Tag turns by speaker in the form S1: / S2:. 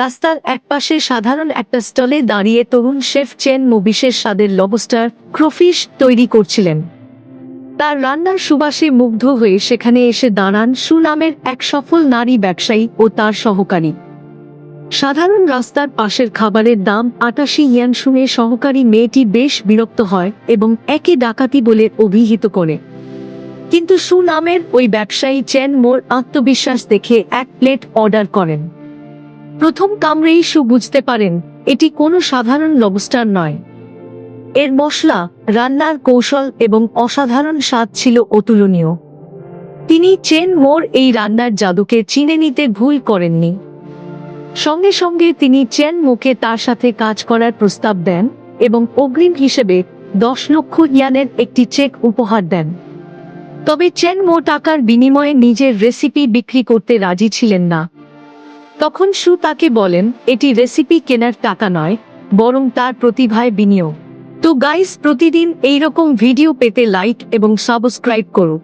S1: রাস্তার একপাশে সাধারণ একটা স্টলে দাঁড়িয়ে তরুণ শেফ চেন মো বিশেষ স্বাদের লবস্টার ক্রোফিশ তৈরি করছিলেন। তার রান্নার সুবাসে মুগ্ধ হয়ে সেখানে এসে দাঁড়ান সু নামের এক সফল নারী ব্যবসায়ী ও তার সহকারী। সাধারণ রাস্তার পাশের খাবারের দাম ৮৮ ইয়েন শুনে সহকারী মেয়েটি বেশ বিরক্ত হয় এবং একে ডাকাতি বলে অভিহিত করে। কিন্তু সু নামের ওই ব্যবসায়ী চেন মোর আত্মবিশ্বাস দেখে এক প্লেট অর্ডার করেন। প্রথম কামড়েই সু বুঝতে পারেন এটি কোনো সাধারণ লবস্টার নয়। এর মশলা, রান্নার কৌশল এবং অসাধারণ স্বাদ ছিল অতুলনীয়। তিনি চেন মোর এই রান্নার জাদুকে চিনে নিতে ভুল করেননি। সঙ্গে সঙ্গে তিনি চেন মোকে তার সাথে কাজ করার প্রস্তাব দেন এবং অগ্রিম হিসেবে ১০ লক্ষ ইয়েনের একটি চেক উপহার দেন। তবে চেন মো টাকার বিনিময়ে নিজের রেসিপি বিক্রি করতে রাজি ছিলেন না। তখন সু তাকে বলেন এটি রেসিপি কেনার টাকা নয়, বরং তার প্রতিভায় বিনিয়োগ। তো গাইস, প্রতিদিন এইরকম ভিডিও পেতে লাইক এবং সাবস্ক্রাইব করো।